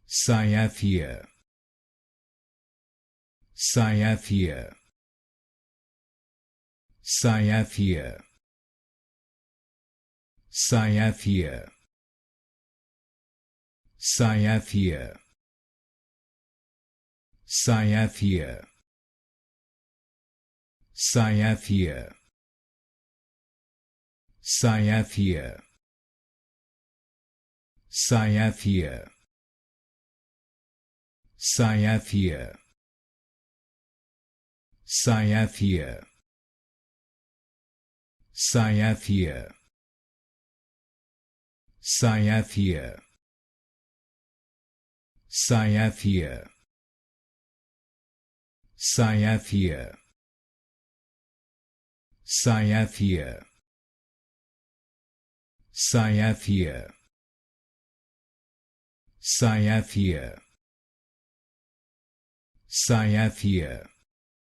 Cyathia, Cyathia, Cyathia, Cyathia, Cyathia, Cyathia, Cyathia, Cyathia, Cyathia, Cyathia, Cyathia, Cyathia, Cyathia, Cyathia, Cyathia, Cyathia, Cyathia, Cyathia, Cyathia,